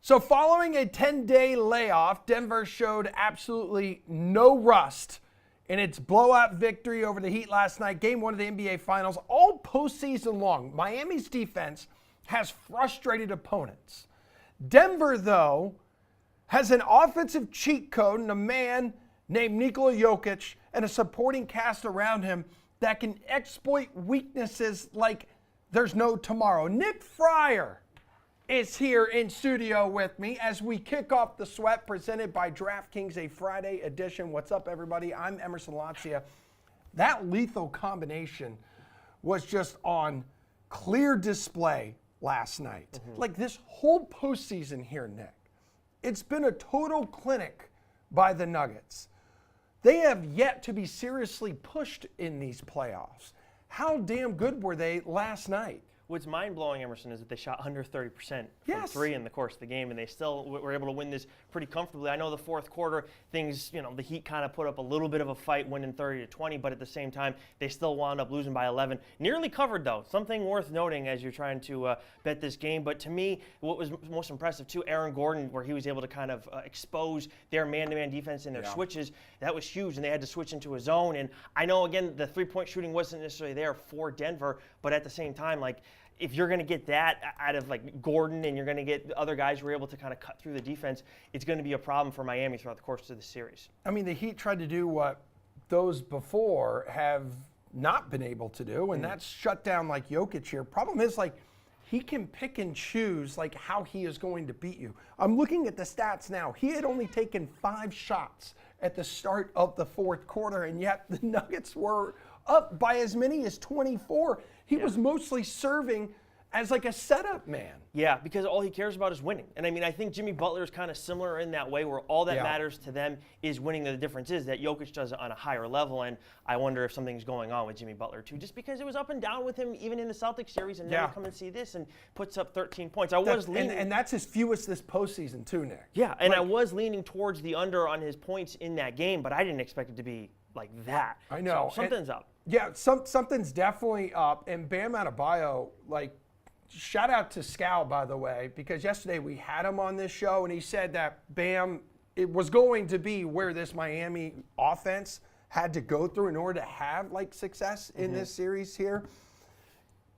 So following a 10-day layoff, Denver showed absolutely no rust in its blowout victory over the Heat last night, Game 1 of the NBA Finals, all postseason long. Miami's defense has frustrated opponents. Denver, though, has an offensive cheat code and a man named Nikola Jokic and a supporting cast around him that can exploit weaknesses like there's no tomorrow. Nick Fryer is here in studio with me as we kick off the sweat presented by DraftKings, a Friday edition. What's up, everybody? I'm Emerson Latzia. That lethal combination was just on clear display last night. Like this whole postseason here, Nick, it's been a total clinic by the Nuggets. They have yet to be seriously pushed in these playoffs. How damn good were they last night? What's mind-blowing, Emerson, is that they shot under 30% from three in the course of the game, and they still were able to win this pretty comfortably. I know the fourth quarter, things, the Heat kind of put up a little bit of a fight, winning 30-20, but at the same time, they still wound up losing by 11. Nearly covered, though. Something worth noting as you're trying to bet this game. But to me, what was most impressive, too, Aaron Gordon, where he was able to kind of expose their man-to-man defense and their switches, that was huge, and they had to switch into a zone. And I know, again, the three-point shooting wasn't necessarily there for Denver, but at the same time, if you're going to get that out of Gordon and you're going to get other guys who are able to kind of cut through the defense, it's going to be a problem for Miami throughout the course of the series. I mean, the Heat tried to do what those before have not been able to do, and that's shut down Jokic here. Problem is, he can pick and choose how he is going to beat you. I'm looking at the stats now. He had only taken 5 shots at the start of the fourth quarter, and yet the Nuggets were up by as many as 24. He was mostly serving as a setup man. Yeah, because all he cares about is winning. And I think Jimmy Butler is kind of similar in that way, where all that matters to them is winning. The difference is that Jokic does it on a higher level, and I wonder if something's going on with Jimmy Butler too, just because it was up and down with him even in the Celtics series, and now come and see this and puts up 13 points. And that's his fewest this postseason too, Nick. Yeah, and I was leaning towards the under on his points in that game, but I didn't expect it to be like that. I know. So something's up. Yeah, something's definitely up. And Bam Adebayo, shout out to Scal, by the way, because yesterday we had him on this show, and he said that Bam, it was going to be where this Miami offense had to go through in order to have success in this series here.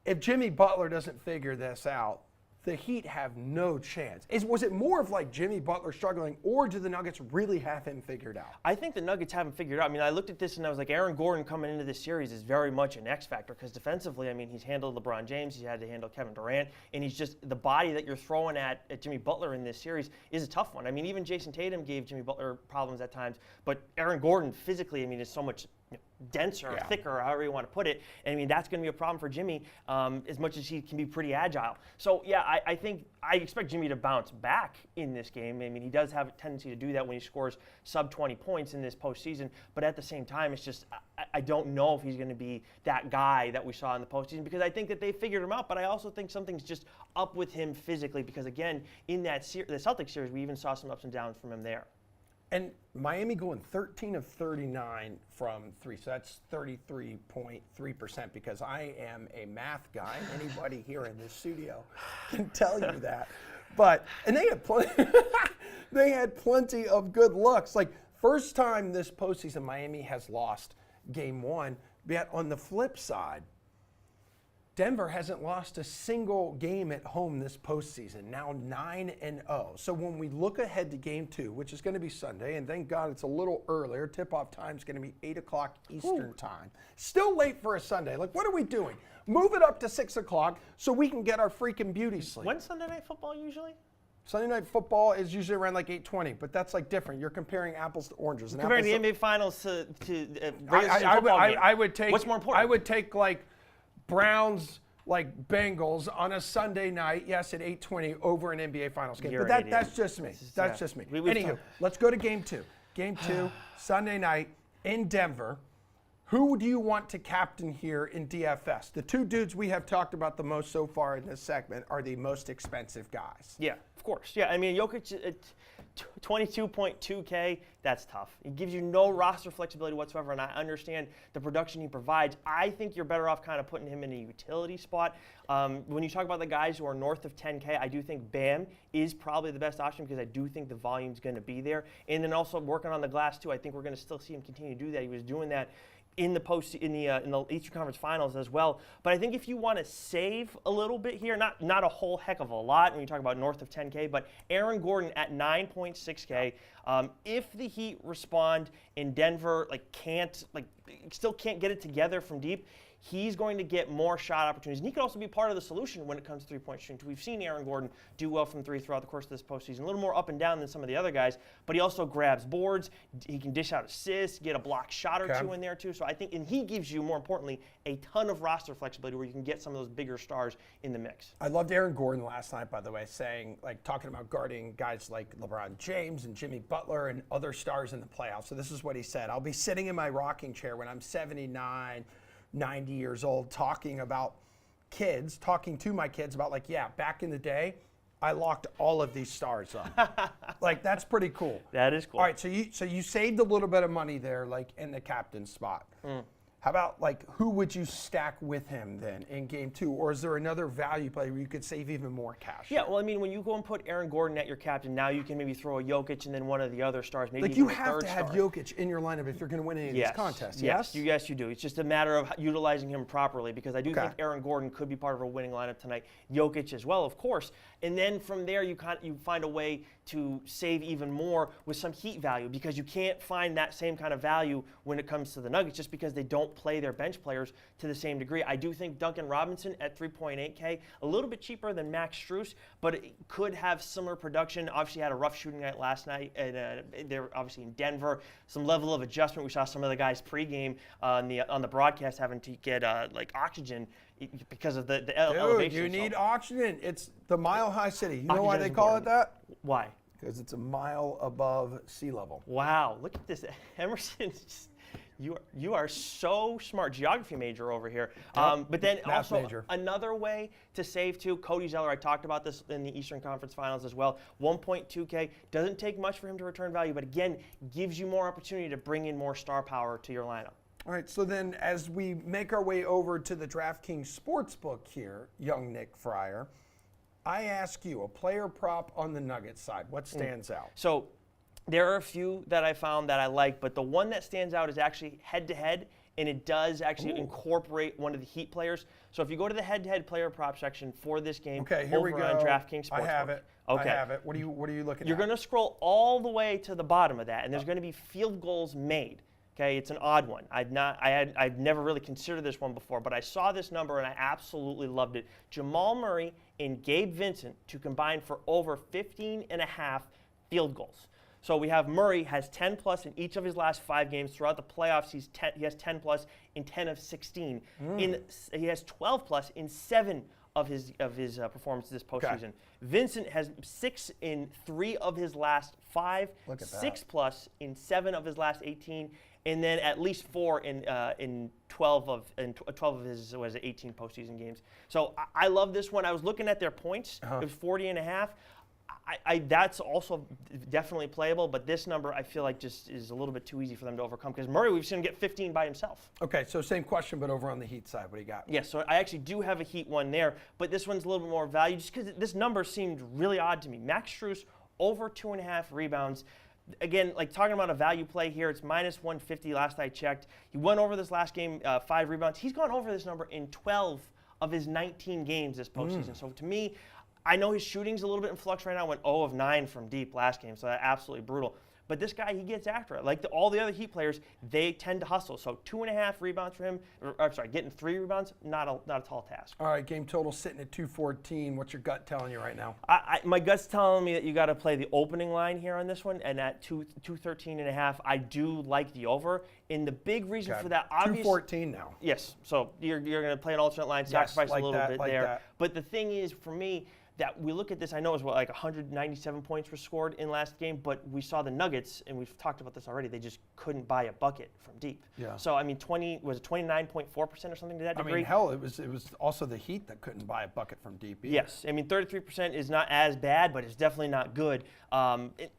If Jimmy Butler doesn't figure this out, the Heat have no chance. Was it more of Jimmy Butler struggling, or do the Nuggets really have him figured out? I think the Nuggets haven't figured out. I looked at this and I was like, Aaron Gordon coming into this series is very much an X factor, because defensively, he's handled LeBron James, he's had to handle Kevin Durant, and he's just the body that you're throwing at Jimmy Butler in this series is a tough one. Even Jason Tatum gave Jimmy Butler problems at times, but Aaron Gordon physically, is so much denser or thicker, or however you want to put it. And that's going to be a problem for Jimmy, as much as he can be pretty agile. So yeah, I think I expect Jimmy to bounce back in this game. He does have a tendency to do that when he scores sub 20 points in this postseason. But at the same time, it's just I don't know if he's going to be that guy that we saw in the postseason, because I think that they figured him out. But I also think something's just up with him physically, because again, in that the Celtics series, we even saw some ups and downs from him there. And Miami going 13 of 39 from 3, so that's 33.3%, because I am a math guy. Anybody here in this studio can tell you that. And they had plenty of good looks. First time this postseason Miami has lost Game 1, yet on the flip side, Denver hasn't lost a single game at home this postseason, now 9-0. So when we look ahead to Game 2, which is going to be Sunday, and thank God it's a little earlier, tip-off time is going to be 8 o'clock Eastern time. Still late for a Sunday. What are we doing? Move it up to 6 o'clock so we can get our freaking beauty sleep. When's Sunday Night Football usually? Sunday Night Football is usually around 8:20, but that's different. You're comparing apples to oranges. Comparing the NBA Finals to regular season football game. I would take. What's more important? I would take Browns Bengals on a Sunday night, yes, at 8:20 over an NBA Finals game. You're But that's just me. That's just me. Anywho, let's go to Game 2. Game 2, Sunday night in Denver. Who do you want to captain here in DFS? The two dudes we have talked about the most so far in this segment are the most expensive guys. Yeah, of course. Yeah, I mean, Jokic at 22.2K, that's tough. It gives you no roster flexibility whatsoever, and I understand the production he provides. I think you're better off kind of putting him in a utility spot. When you talk about the guys who are north of 10K, I do think Bam is probably the best option because I do think the volume's going to be there. And then also working on the glass, too. I think we're going to still see him continue to do that. He was doing that in the Eastern Conference Finals as well. But I think if you want to save a little bit here, not a whole heck of a lot when you talk about north of 10K, but Aaron Gordon at 9.6K. If the Heat respond and Denver still can't get it together from deep, he's going to get more shot opportunities. And he could also be part of the solution when it comes to three-point shooting. We've seen Aaron Gordon do well from three throughout the course of this postseason. A little more up and down than some of the other guys, but he also grabs boards. He can dish out assists, get a block shot or two in there too. So I think, and he gives you, more importantly, a ton of roster flexibility where you can get some of those bigger stars in the mix. I loved Aaron Gordon last night, by the way, talking about guarding guys like LeBron James and Jimmy Butler and other stars in the playoffs. So this is what he said: "I'll be sitting in my rocking chair when I'm 79, 90 years old, talking to my kids about back in the day, I locked all of these stars up." That's pretty cool. That is cool. All right, so you saved a little bit of money there, in the captain spot. How about who would you stack with him then in game two? Or is there another value play where you could save even more cash? Yeah, well, I mean, when you go and put Aaron Gordon at your captain, now you can maybe throw a Jokic and then one of the other stars, maybe even you a have third to have star. Jokic in your lineup if you're going to win any of these contests. Yes, you do. It's just a matter of utilizing him properly because I do think Aaron Gordon could be part of a winning lineup tonight. Jokic as well, of course. And then from there, you find a way to save even more with some Heat value because you can't find that same kind of value when it comes to the Nuggets just because they don't play their bench players to the same degree. I do think Duncan Robinson at 3.8K, a little bit cheaper than Max Strus, but it could have similar production. Obviously had a rough shooting night last night, and they're obviously in Denver. Some level of adjustment. We saw some of the guys pregame on the broadcast having to get oxygen because of the elevation. You need oxygen. It's the Mile High City. You know why they call it that? Why? Because it's a mile above sea level. Wow, look at this. Emerson, you are so smart. Geography major over here. But then Math also major. Another way to save too, Cody Zeller, I talked about this in the Eastern Conference Finals as well. 1.2K, doesn't take much for him to return value, but again, gives you more opportunity to bring in more star power to your lineup. All right, so then as we make our way over to the DraftKings Sportsbook here, young Nick Fryer, I ask you, a player prop on the Nuggets side, what stands out? So there are a few that I found that I like, but the one that stands out is actually head-to-head, and it does actually incorporate one of the Heat players. So if you go to the head-to-head player prop section for this game, here we go. On DraftKings Sportsbook. I have it. Okay. I have it. What are you looking at? You're going to scroll all the way to the bottom of that, and there's going to be field goals made. Okay, it's an odd one. I've never really considered this one before, but I saw this number and I absolutely loved it. Jamal Murray and Gabe Vincent to combine for over 15.5 field goals. So we have Murray has 10 plus in each of his last 5 games. Throughout the playoffs, he has 10 plus in 10 of 16. He has 12 plus in 7 of his performances this postseason. Vincent has 6 in 3 of his last 5, 6 plus in 7 of his last 18, and then at least 4 in 12 of his 18 postseason games. So I love this one. I was looking at their points. It was 40.5. That's also definitely playable, but this number I feel like just is a little bit too easy for them to overcome because Murray, we've seen him get 15 by himself. Okay, so same question, but over on the Heat side, what do you got? Yes, so I actually do have a Heat one there, but this one's a little bit more value just because this number seemed really odd to me. Max Strus, over 2.5 rebounds. Again, talking about a value play here, it's minus 150 last I checked. He went over this last game, 5 rebounds. He's gone over this number in 12 of his 19 games this postseason. So to me, I know his shooting's a little bit in flux right now. Went 0 of 9 from deep last game, so that's absolutely brutal. But this guy, he gets after it. Like all the other Heat players, they tend to hustle. So 2.5 rebounds for him. Getting 3 rebounds, not a tall task. All right, game total sitting at 214. What's your gut telling you right now? My gut's telling me that you got to play the opening line here on this one, and at 213.5, I do like the over. And the big reason for that, obviously, 214 now. Yes. So you're going to play an alternate line, sacrifice a little bit there. But the thing is, for me, that we look at this, I know it was like 197 points were scored in last game, but we saw the Nuggets, and we've talked about this already, they just couldn't buy a bucket from deep. Yeah. So, I mean, 29.4% or something to that degree? I mean, hell, it was also the Heat that couldn't buy a bucket from deep either. Yes. I mean, 33% is not as bad, but it's definitely not good.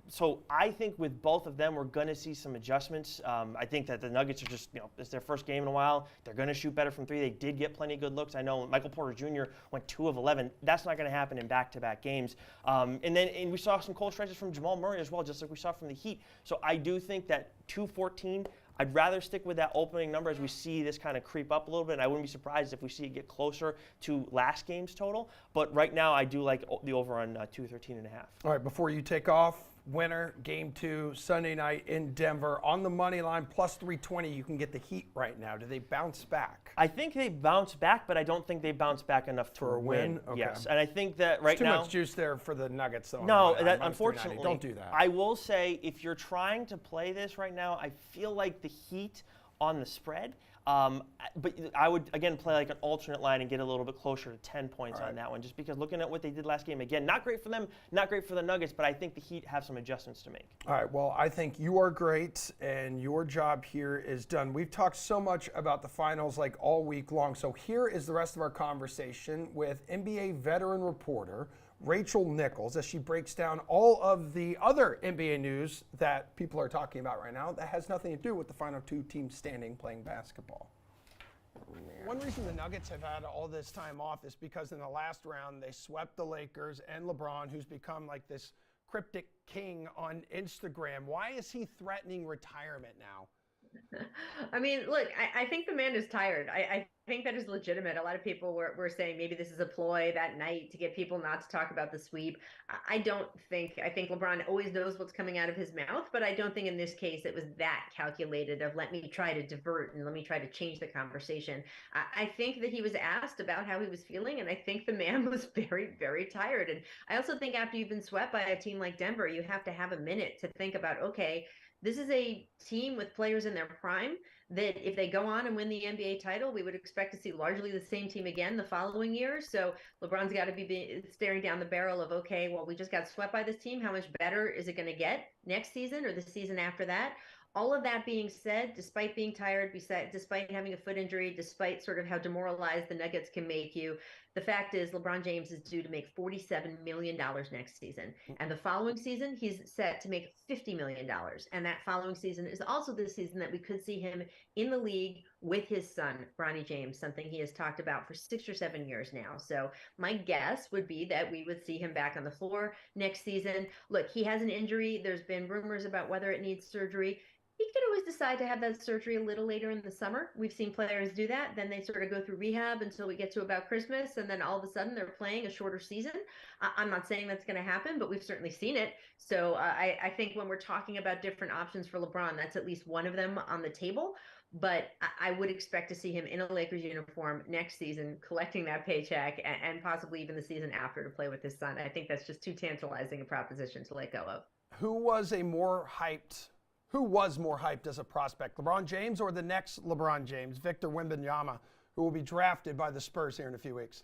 So I think with both of them, we're going to see some adjustments. I think that the Nuggets are just, it's their first game in a while. They're going to shoot better from three. They did get plenty of good looks. I know Michael Porter Jr. went 2 of 11. That's not going to happen in back-to-back games. And we saw some cold stretches from Jamal Murray as well, just like we saw from the Heat. So I do think that 214, I'd rather stick with that opening number as we see this kind of creep up a little bit. And I wouldn't be surprised if we see it get closer to last game's total. But right now, I do like the over on 213.5. All right, before you take off, winner, game 2, Sunday night in Denver. On the money line, plus 320, you can get the Heat right now. Do they bounce back? I think they bounce back, but I don't think they bounce back enough to For a win? Okay. Yes, and I think that right Too now. Too much juice there for the Nuggets, though. No, minus unfortunately, 390. Don't do that. I will say, if you're trying to play this right now, I feel like the Heat on the spread. But I would, again, play like an alternate line and get a little bit closer to 10 points on that one, just because looking at what they did last game, again, not great for them, not great for the Nuggets, but I think the Heat have some adjustments to make. All right, well, I think you are great, and your job here is done. We've talked so much about the finals like all week long, so here is the rest of our conversation with NBA veteran reporter Rachel Nichols as she breaks down all of the other NBA news that people are talking about right now that has nothing to do with the final 2 teams standing playing basketball. One reason the Nuggets have had all this time off is because in the last round they swept the Lakers and LeBron, who's become like this cryptic king on Instagram. Why is he threatening retirement now? I mean, look, I think the man is tired. I think that is legitimate. A lot of people were saying maybe this is a ploy that night to get people not to talk about the sweep. I think LeBron always knows what's coming out of his mouth, but I don't think in this case it was that calculated of let me try to divert and let me try to change the conversation. I think that he was asked about how he was feeling, and I think the man was very, very tired. And I also think after you've been swept by a team like Denver, you have to have a minute to think about, okay, this is a team with players in their prime that if they go on and win the NBA title, we would expect to see largely the same team again the following year. So LeBron's got to be staring down the barrel of, okay, well, we just got swept by this team. How much better is it going to get next season or the season after that? All of that being said, despite being tired, despite having a foot injury, despite sort of how demoralized the Nuggets can make you, the fact is LeBron James is due to make $47 million next season. And the following season, he's set to make $50 million. And that following season is also the season that we could see him in the league with his son, Bronny James, something he has talked about for 6 or 7 years now. So my guess would be that we would see him back on the floor next season. Look, he has an injury. There's been rumors about whether it needs surgery. He could always decide to have that surgery a little later in the summer. We've seen players do that. Then they sort of go through rehab until we get to about Christmas, and then all of a sudden they're playing a shorter season. I'm not saying that's going to happen, but we've certainly seen it. So I think when we're talking about different options for LeBron, that's at least one of them on the table. But I would expect to see him in a Lakers uniform next season, collecting that paycheck, and possibly even the season after to play with his son. I think that's just too tantalizing a proposition to let go of. Who was more hyped as a prospect, LeBron James or the next LeBron James, Victor Wembanyama, who will be drafted by the Spurs here in a few weeks?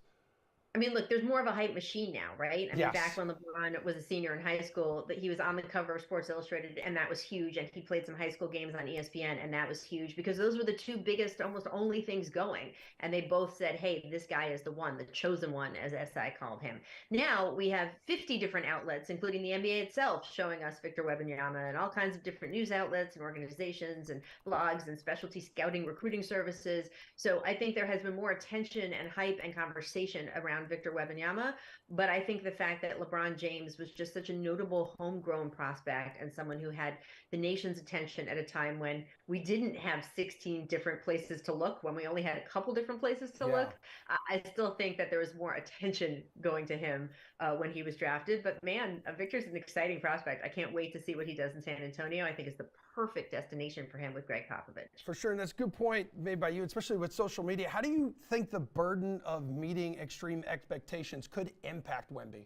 I mean, look, there's more of a hype machine now, right? I mean, Yes. back when LeBron was a senior in high school, that he was on the cover of Sports Illustrated, and that was huge. And he played some high school games on ESPN, and that was huge because those were the two biggest, almost only things going. And they both said, hey, this guy is the one, the chosen one, as SI called him. Now we have 50 different outlets, including the NBA itself, showing us Victor Wembanyama and all kinds of different news outlets and organizations and blogs and specialty scouting recruiting services. So I think there has been more attention and hype and conversation around Victor Wembanyama, but I think the fact that LeBron James was just such a notable homegrown prospect and someone who had the nation's attention at a time when we didn't have 16 different places to look, when we only had a couple different places to look, I still think that there was more attention going to him when he was drafted. But man, Victor's an exciting prospect. I can't wait to see what he does in San Antonio. I think it's the perfect destination for him with Greg Popovich. For sure, and that's a good point made by you, especially with social media. How do you think the burden of meeting extreme expectations could impact Wemby?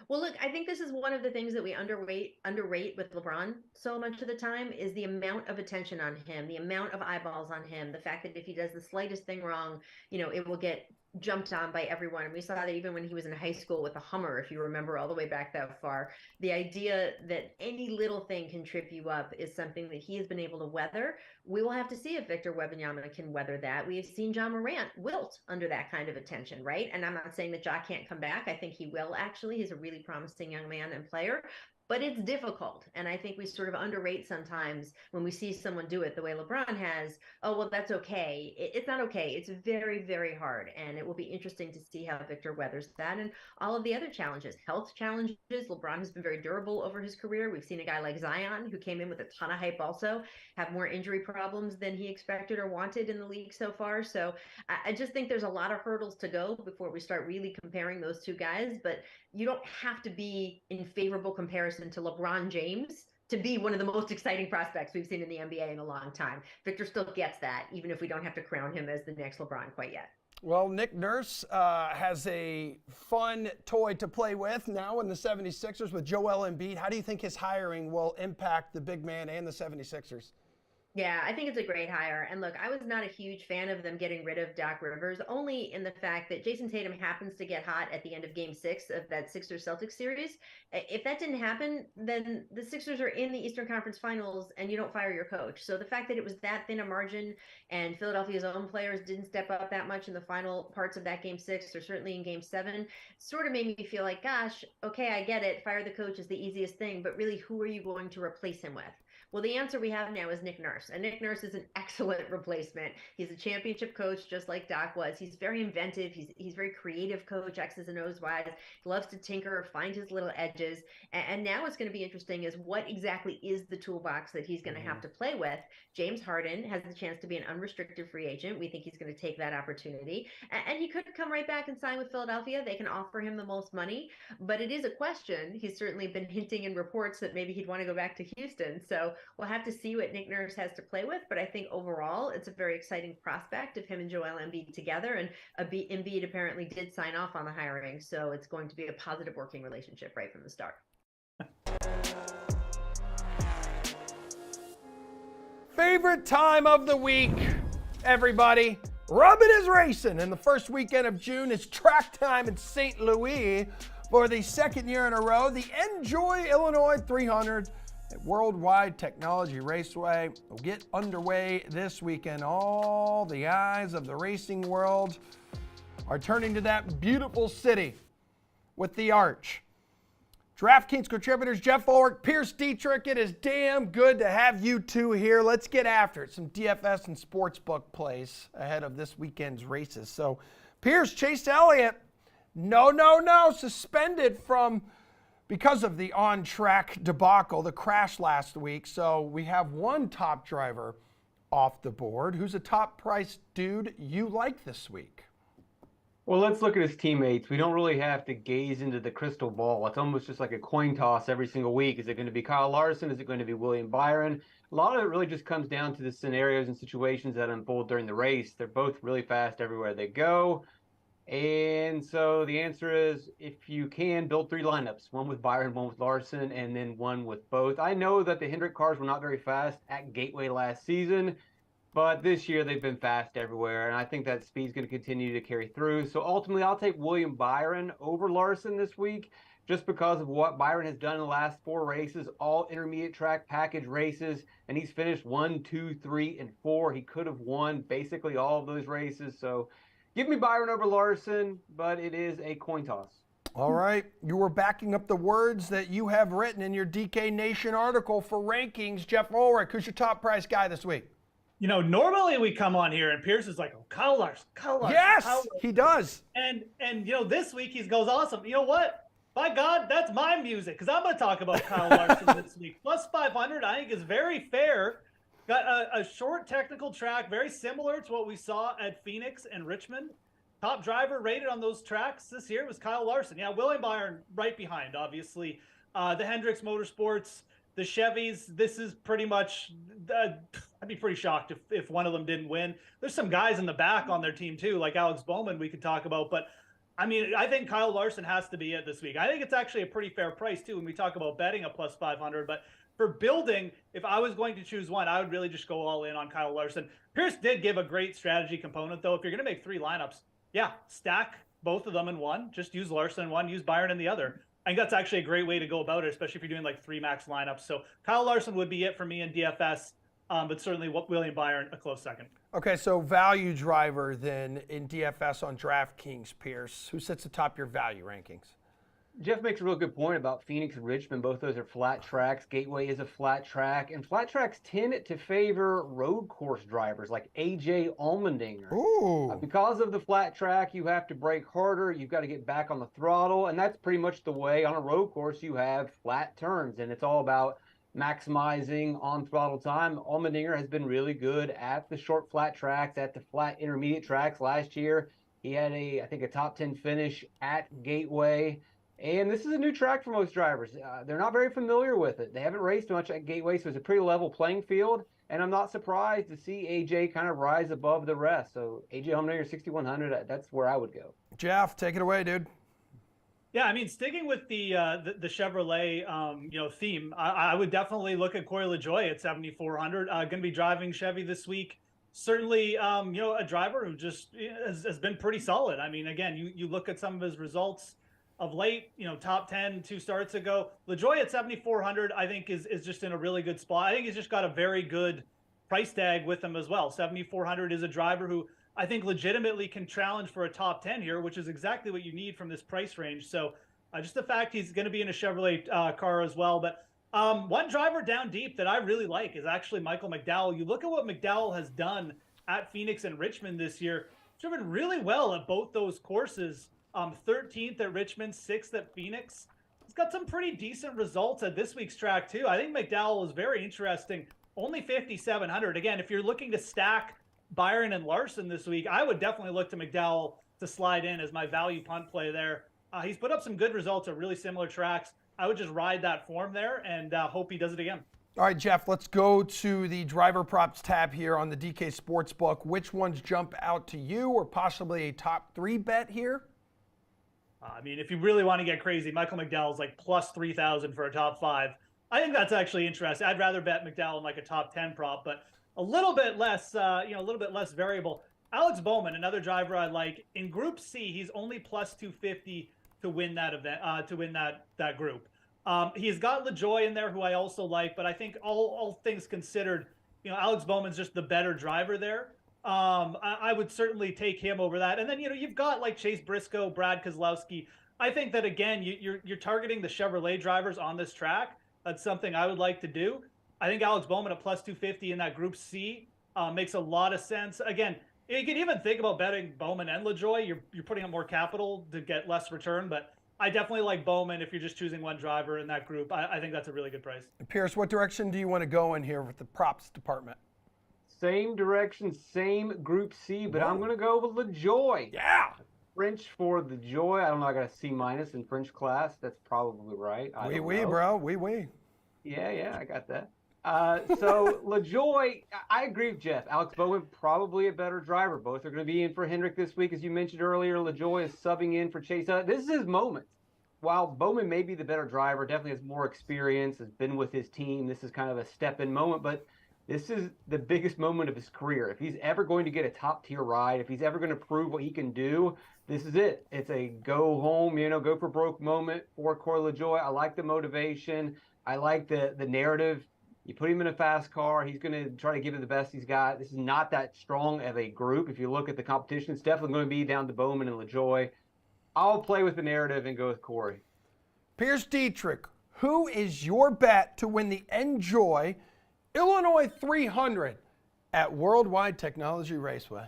Well, look, I think this is one of the things that we underrate with LeBron so much of the time is the amount of attention on him, the amount of eyeballs on him, the fact that if he does the slightest thing wrong, it will get jumped on by everyone. And we saw that even when he was in high school with a Hummer, if you remember all the way back that far. The idea that any little thing can trip you up is something that he has been able to weather. We will have to see if Victor Wembanyama can weather that. We have seen John Morant wilt under that kind of attention, right? And I'm not saying that Ja can't come back. I think he will actually. He's a really promising young man and player. But it's difficult. And I think we sort of underrate sometimes when we see someone do it the way LeBron has. Oh, well, that's okay. It's not okay. It's very, very hard. And it will be interesting to see how Victor weathers that and all of the other challenges, health challenges. LeBron has been very durable over his career. We've seen a guy like Zion, who came in with a ton of hype also, have more injury problems than he expected or wanted in the league so far. So I just think there's a lot of hurdles to go before we start really comparing those two guys. But you don't have to be in favorable comparison to LeBron James to be one of the most exciting prospects we've seen in the NBA in a long time. Victor still gets that, even if we don't have to crown him as the next LeBron quite yet. Well, Nick Nurse has a fun toy to play with now in the 76ers with Joel Embiid. How do you think his hiring will impact the big man and the 76ers? Yeah, I think it's a great hire. And look, I was not a huge fan of them getting rid of Doc Rivers, only in the fact that Jason Tatum happens to get hot at the end of game 6 of that Sixers-Celtics series. If that didn't happen, then the Sixers are in the Eastern Conference Finals and you don't fire your coach. So the fact that it was that thin a margin and Philadelphia's own players didn't step up that much in the final parts of that game 6, or certainly in game 7, sort of made me feel like, gosh, okay, I get it. Fire the coach is the easiest thing, but really, who are you going to replace him with? Well, the answer we have now is Nick Nurse. And Nick Nurse is an excellent replacement. He's a championship coach, just like Doc was. He's very inventive. He's very creative coach, X's and O's wise. He loves to tinker, find his little edges. And now what's going to be interesting is what exactly is the toolbox that he's going to have to play with. James Harden has the chance to be an unrestricted free agent. We think he's going to take that opportunity. And he could come right back and sign with Philadelphia. They can offer him the most money. But it is a question. He's certainly been hinting in reports that maybe he'd want to go back to Houston. So we'll have to see what Nick Nurse has to play with, but I think overall it's a very exciting prospect of him and Joel Embiid together, and Embiid apparently did sign off on the hiring, so it's going to be a positive working relationship right from the start. Favorite time of the week, everybody. Rubbin is racing, and the first weekend of June is track time in St. Louis for the second year in a row. The Enjoy Illinois 300 at Worldwide Technology Raceway will get underway this weekend. All the eyes of the racing world are turning to that beautiful city with the arch. DraftKings contributors Jeff Ulrich, Pierce Dietrich, it is damn good to have you two here. Let's get after it. Some DFS and sportsbook plays ahead of this weekend's races. So, Pierce, Chase Elliott, no, suspended because of the on-track debacle, the crash last week. So we have one top driver off the board. Who's a top-priced dude you like this week? Well, let's look at his teammates. We don't really have to gaze into the crystal ball. It's almost just like a coin toss every single week. Is it going to be Kyle Larson? Is it going to be William Byron? A lot of it really just comes down to the scenarios and situations that unfold during the race. They're both really fast everywhere they go. And so the answer is, if you can, build 3 lineups, one with Byron, one with Larson, and then one with both. I know that the Hendrick cars were not very fast at Gateway last season, but this year they've been fast everywhere, and I think that speed's going to continue to carry through. So ultimately, I'll take William Byron over Larson this week, just because of what Byron has done in the last 4 races, all intermediate track package races, and he's finished 1, 2, 3, and 4. He could have won basically all of those races, so give me Byron over Larson, but it is a coin toss. All right. You were backing up the words that you have written in your DK Nation article for rankings. Jeff Ulrich, who's your top price guy this week? You know, normally we come on here and Pierce is like, oh, Kyle Larson. Yes, Kyle Larson. He does. And you know, this week he goes awesome. You know what? By God, that's my music, because I'm going to talk about Kyle Larson this week. Plus 500, I think, is very fair. Got a short technical track, very similar to what we saw at Phoenix and Richmond. Top driver rated on those tracks this year was Kyle Larson. Yeah, William Byron right behind, obviously. The Hendricks Motorsports, the Chevys, this is pretty much, I'd be pretty shocked if one of them didn't win. There's some guys in the back on their team too, like Alex Bowman we could talk about. But I mean, I think Kyle Larson has to be it this week. I think it's actually a pretty fair price too when we talk about betting a plus 500. But for building, if I was going to choose one, I would really just go all in on Kyle Larson. Pierce did give a great strategy component, though. If you're going to make 3 lineups, Yeah, stack both of them in one. Just use Larson in one, use Byron in the other. I think that's actually a great way to go about it, especially if you're doing like 3 max lineups. So Kyle Larson would be it for me in DFS, but certainly William Byron a close second. Okay, so value driver then in DFS on DraftKings, Pierce. Who sits atop your value rankings? Jeff makes a real good point about Phoenix and Richmond. Both those are flat tracks. Gateway is a flat track, and flat tracks tend to favor road course drivers like AJ Allmendinger. Ooh. Because of the flat track, you have to brake harder. You've got to get back on the throttle, and that's pretty much the way on a road course you have flat turns, and it's all about maximizing on throttle time. Allmendinger has been really good at the short flat tracks, at the flat intermediate tracks. Last year, he had I think a top 10 finish at Gateway. And this is a new track for most drivers. They're not very familiar with it. They haven't raced much at Gateway, so it's a pretty level playing field. And I'm not surprised to see AJ kind of rise above the rest. So AJ Allmendinger 6,100, that's where I would go. Jeff, take it away, dude. Yeah, I mean, sticking with the Chevrolet theme, I would definitely look at Corey LaJoie at 7,400. Going to be driving Chevy this week. Certainly, a driver who just has been pretty solid. I mean, again, you look at some of his results of late, top 10 2 starts ago. LaJoie at 7,400, I think is just in a really good spot. I think he's just got a very good price tag with him as well. 7,400 is a driver who I think legitimately can challenge for a top 10 here, which is exactly what you need from this price range. So just the fact he's going to be in a Chevrolet car as well. But one driver down deep that I really like is actually Michael McDowell. You look at what McDowell has done at Phoenix and Richmond this year, driven really well at both those courses. 13th at Richmond, 6th at Phoenix. He's got some pretty decent results at this week's track too. I think McDowell is very interesting. Only 5,700. Again, if you're looking to stack Byron and Larson this week, I would definitely look to McDowell to slide in as my value punt play there. He's put up some good results at really similar tracks. I would just ride that form there and hope he does it again. All right, Jeff, let's go to the driver props tab here on the DK Sportsbook. Which ones jump out to you, or possibly a top 3 bet here? I mean, if you really want to get crazy, Michael McDowell's like plus 3,000 for a top 5. I think that's actually interesting. I'd rather bet McDowell in like a top 10 prop, but a little bit less, a little bit less variable. Alex Bowman, another driver I like. In Group C, he's only plus 250 to win that event, to win that group. He's got LaJoie in there, who I also like, but I think all things considered, Alex Bowman's just the better driver there. I would certainly take him over that. And then, you've got like Chase Briscoe, Brad Keselowski. I think that, again, you're targeting the Chevrolet drivers on this track. That's something I would like to do. I think Alex Bowman at plus 250 in that Group C makes a lot of sense. Again, you can even think about betting Bowman and LaJoie. You're putting up more capital to get less return, but I definitely like Bowman if you're just choosing one driver in that group. I think that's a really good price. Pierce, what direction do you want to go in here with the props department? Same direction, same Group C, but I'm going to go with LaJoie. Yeah. French for the joy. I don't know. I got a C- in French class. That's probably right. Oui, bro. Oui. Yeah, I got that. So LaJoie, I agree with Jeff. Alex Bowman, probably a better driver. Both are going to be in for Hendrick this week. As you mentioned earlier, LaJoie is subbing in for Chase. This is his moment. While Bowman may be the better driver, definitely has more experience, has been with his team. This is kind of a step-in moment, but this is the biggest moment of his career. If he's ever going to get a top-tier ride, if he's ever going to prove what he can do, this is it. It's a go-home, go for broke moment for Corey LaJoie. I like the motivation. I like the narrative. You put him in a fast car, he's going to try to give it the best he's got. This is not that strong of a group. If you look at the competition, it's definitely going to be down to Bowman and LaJoie. I'll play with the narrative and go with Corey. Pierce Dietrich, who is your bet to win the Enjoy Illinois 300 at Worldwide Technology Raceway?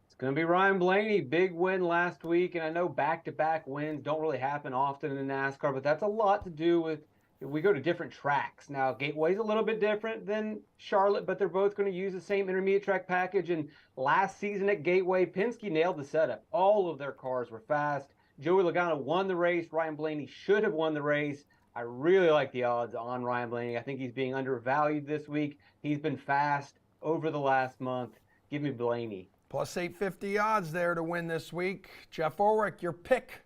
It's going to be Ryan Blaney. Big win last week, and I know back-to-back wins don't really happen often in NASCAR, but that's a lot to do with we go to different tracks. Now, Gateway's a little bit different than Charlotte, but they're both going to use the same intermediate track package. And last season at Gateway, Penske nailed the setup. All of their cars were fast. Joey Logano won the race. Ryan Blaney should have won the race. I really like the odds on Ryan Blaney. I think he's being undervalued this week. He's been fast over the last month. Give me Blaney. Plus 850 odds there to win this week. Jeff Ulrich, your pick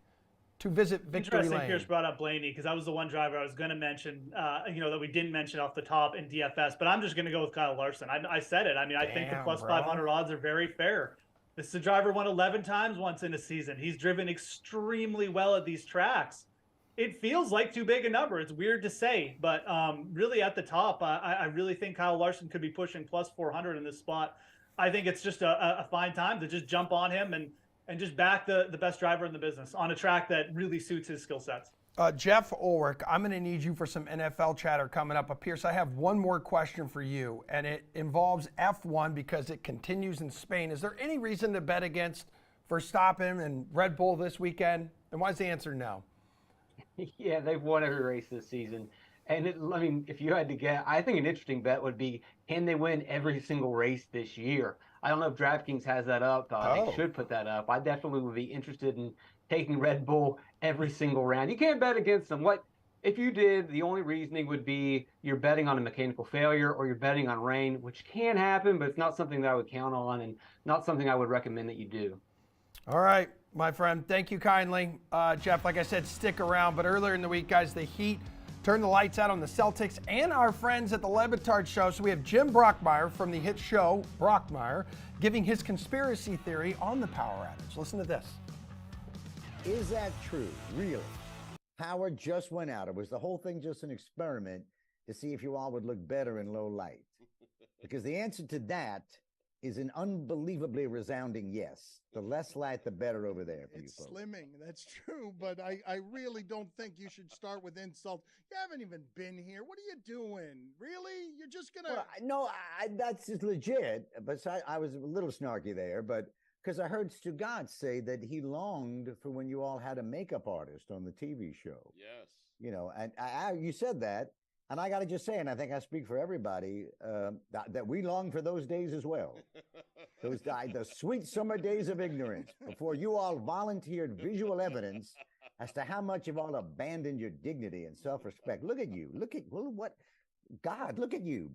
to visit victory Interesting lane. Pierce brought up Blaney because that was the one driver I was going to mention, that we didn't mention off the top in DFS, but I'm just going to go with Kyle Larson. I said it. I mean, I think the plus 500 odds are very fair. This is a driver won 11 times once in a season. He's driven extremely well at these tracks. It feels like too big a number. It's weird to say, but really at the top, I really think Kyle Larson could be pushing plus 400 in this spot. I think it's just a fine time to just jump on him and just back the best driver in the business on a track that really suits his skill sets. Jeff Ulrich, I'm going to need you for some NFL chatter coming up. Pierce, I have one more question for you, and it involves F1 because it continues in Spain. Is there any reason to bet against Verstappen and Red Bull this weekend? And why is the answer no? Yeah, they've won every race this season. And if you had to get, I think an interesting bet would be, can they win every single race this year? I don't know if DraftKings has that up. They should put that up. I definitely would be interested in taking Red Bull every single round. You can't bet against them. What if you did? The only reasoning would be you're betting on a mechanical failure or you're betting on rain, which can happen, but it's not something that I would count on and not something I would recommend that you do. All right, my friend. Thank you kindly. Jeff, like I said, stick around. But earlier in the week, guys, the Heat turned the lights out on the Celtics and our friends at the Le Batard Show. So we have Jim Brockmeyer from the hit show Brockmeyer giving his conspiracy theory on the power outage. Listen to this. Is that true? Really? Power just went out. Or was the whole thing just an experiment to see if you all would look better in low light? Because the answer to that is an unbelievably resounding yes. The less light, the better over there for it's you folks. Slimming, that's true, but I really don't think you should start with insult. You haven't even been here. What are you doing? Really? You're just going to... Well, no, that's just legit. But I was a little snarky there, but because I heard Stugat say that he longed for when you all had a makeup artist on the TV show. Yes. You know, and you said that. And I got to just say, and I think I speak for everybody, that we long for those days as well. The sweet summer days of ignorance before you all volunteered visual evidence as to how much you've all abandoned your dignity and self-respect. Look at you. Look at you.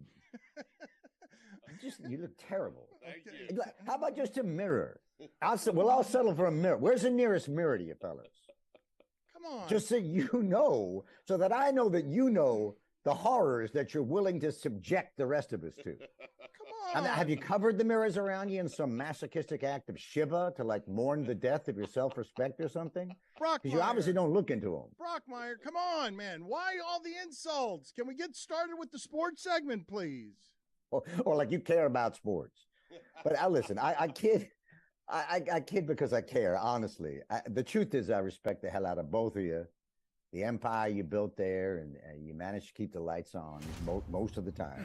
You look terrible. Thank you. How about just a mirror? We'll all settle for a mirror. Where's the nearest mirror to you fellas? Come on. Just so you know, so that I know that you know the horrors that you're willing to subject the rest of us to. Come on. Have you covered the mirrors around you in some masochistic act of Shiva to like mourn the death of your self-respect or something? Because you obviously don't look into them. Brockmeyer, come on, man. Why all the insults? Can we get started with the sports segment, please? Or like you care about sports. But listen, I kid. I kid because I care, honestly. The truth is I respect the hell out of both of you. The empire you built there, and you managed to keep the lights on most of the time.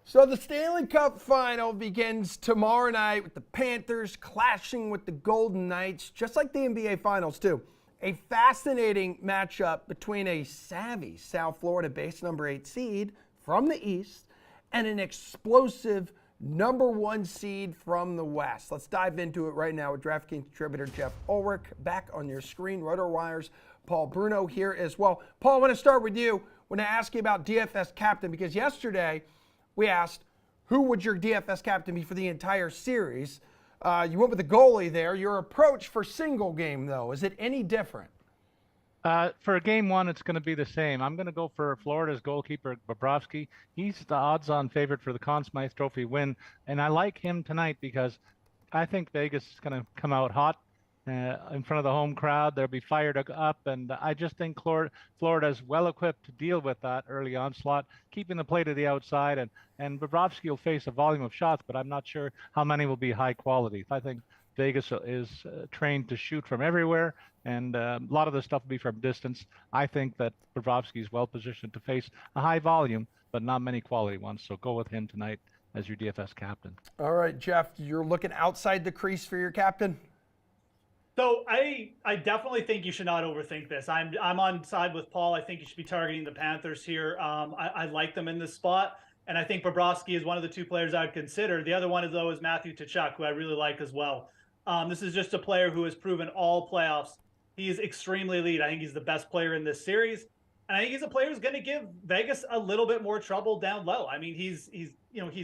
So the Stanley Cup Final begins tomorrow night with the Panthers clashing with the Golden Knights, just like the NBA Finals too. A fascinating matchup between a savvy South Florida-based number 8 seed from the East and an explosive number 1 seed from the West. Let's dive into it right now with DraftKings contributor Jeff Ulrich. Back on your screen, RotoWire's Paul Bruno here as well. Paul, I want to start with you. I want to ask you about DFS captain because yesterday we asked who would your DFS captain be for the entire series. You went with the goalie there. Your approach for single game, though, is it any different? For game one, it's going to be the same. I'm going to go for Florida's goalkeeper, Bobrovsky. He's the odds-on favorite for the Conn Smythe Trophy win, and I like him tonight because I think Vegas is going to come out hot in front of the home crowd. They'll be fired up, and I just think Florida's well-equipped to deal with that early onslaught, keeping the play to the outside, and Bobrovsky will face a volume of shots, but I'm not sure how many will be high quality. I think Vegas is trained to shoot from everywhere, and a lot of the stuff will be from distance. I think that Bobrovsky is well positioned to face a high volume, but not many quality ones. So go with him tonight as your DFS captain. All right, Jeff, you're looking outside the crease for your captain? So I definitely think you should not overthink this. I'm on side with Paul. I think you should be targeting the Panthers here. I like them in this spot, and I think Bobrovsky is one of the 2 players I'd consider. The other one is Matthew Tkachuk, who I really like as well. This is just a player who has proven all playoffs. He is extremely elite. I think he's the best player in this series, and I think he's a player who's going to give Vegas a little bit more trouble down low. I mean, he's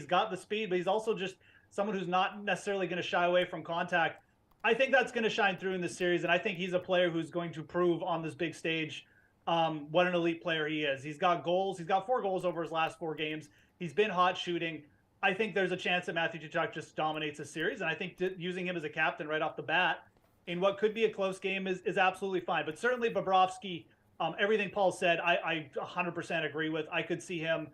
got the speed, but he's also just someone who's not necessarily going to shy away from contact. I think that's going to shine through in this series, and I think he's a player who's going to prove on this big stage what an elite player he is. He's got goals. He's got 4 goals over his last 4 games. He's been hot shooting. I think there's a chance that Matthew Tkachuk just dominates the series, and I think using him as a captain right off the bat in what could be a close game is absolutely fine. But certainly Bobrovsky, everything Paul said, I 100% agree with. I could see him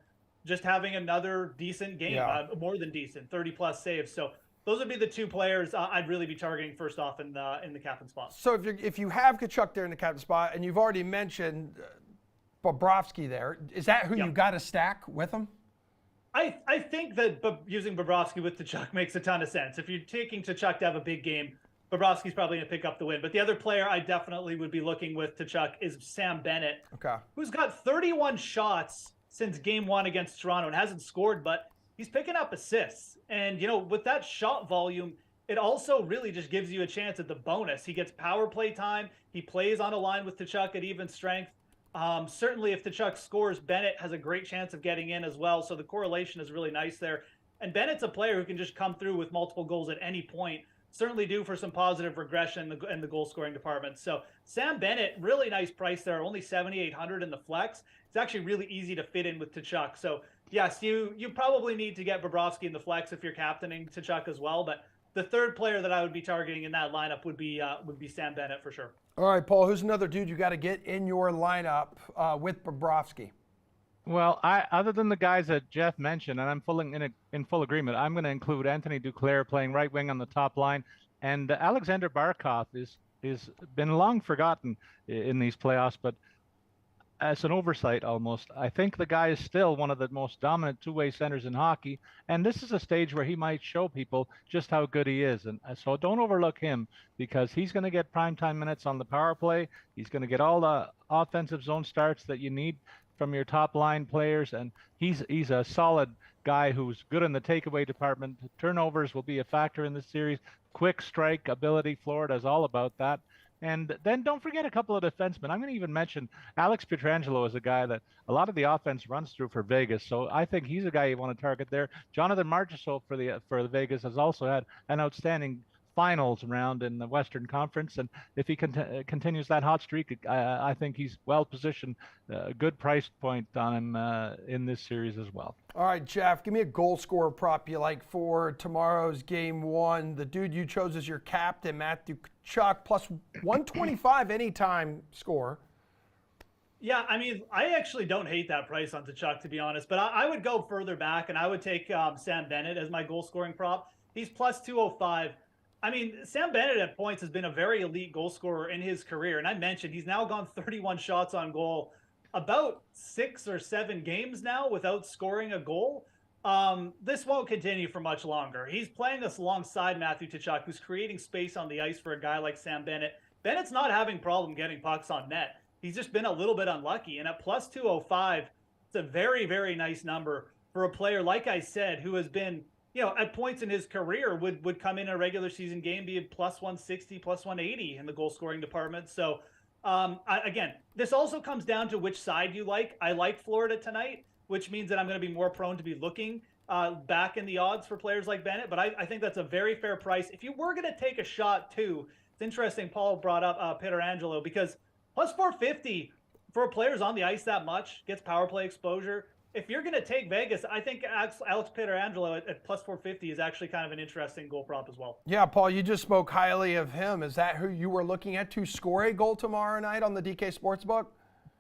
just having another decent game, more than decent, 30-plus saves. So those would be the two players I'd really be targeting first off in the captain spot. So if you have Tkachuk there in the captain spot, and you've already mentioned Bobrovsky there, is that who you got to stack with him? I think that using Bobrovsky with Tkachuk makes a ton of sense. If you're taking Tkachuk to have a big game, Bobrovsky's probably going to pick up the win. But the other player I definitely would be looking with Tkachuk is Sam Bennett, who's got 31 shots since game 1 against Toronto and hasn't scored, but he's picking up assists. And, with that shot volume, it also really just gives you a chance at the bonus. He gets power play time. He plays on a line with Tkachuk at even strength. Certainly, if Tkachuk scores, Bennett has a great chance of getting in as well. So the correlation is really nice there. And Bennett's a player who can just come through with multiple goals at any point. Certainly due for some positive regression in the goal scoring department. So Sam Bennett, really nice price there, only $7,800 in the flex. It's actually really easy to fit in with Tkachuk. So yes, you probably need to get Bobrovsky in the flex if you're captaining Tkachuk as well. But the third player that I would be targeting in that lineup would be Sam Bennett for sure. All right, Paul, who's another dude you got to get in your lineup with Bobrovsky? Well, other than the guys that Jeff mentioned, and I'm in full agreement, I'm going to include Anthony Duclair playing right wing on the top line, and Alexander Barkov is been long forgotten in these playoffs, but as an oversight almost, I think the guy is still one of the most dominant two-way centers in hockey, and this is a stage where he might show people just how good he is, and so don't overlook him because he's going to get primetime minutes on the power play. He's going to get all the offensive zone starts that you need from your top line players, and he's a solid guy who's good in the takeaway department. Turnovers will be a factor in this series. Quick strike ability, Florida's all about that. And then don't forget a couple of defensemen. I'm going to even mention Alex Pietrangelo is a guy that a lot of the offense runs through for Vegas, so I think he's a guy you want to target there. Jonathan Marchessault for the Vegas has also had an outstanding finals round in the Western Conference, and if he continues that hot streak, I think he's well positioned. Good price point on him in this series as well. All right, Jeff, give me a goal scorer prop you like for tomorrow's game 1. The dude you chose as your captain, Matthew Tkachuk, plus 125 anytime score. Yeah, I mean, I actually don't hate that price on Tkachuk, to be honest, but I would go further back, and I would take Sam Bennett as my goal scoring prop. He's plus 205. I mean, Sam Bennett at points has been a very elite goal scorer in his career. And I mentioned he's now gone 31 shots on goal, about 6 or 7 games now without scoring a goal. This won't continue for much longer. He's playing this alongside Matthew Tkachuk, who's creating space on the ice for a guy like Sam Bennett. Bennett's not having problem getting pucks on net. He's just been a little bit unlucky. And at plus 205, it's a very, very nice number for a player, like I said, who has been, at points in his career would come in a regular season game, be plus 160, plus 180 in the goal scoring department. So again, this also comes down to which side you like. I like Florida tonight, which means that I'm going to be more prone to be looking back in the odds for players like Bennett. But I think that's a very fair price. If you were going to take a shot too, it's interesting Paul brought up Pietrangelo, because plus 450 for players on the ice that much, gets power play exposure. If you're going to take Vegas, I think Alex Pietrangelo at plus 450 is actually kind of an interesting goal prop as well. Yeah, Paul, you just spoke highly of him. Is that who you were looking at to score a goal tomorrow night on the DK Sportsbook?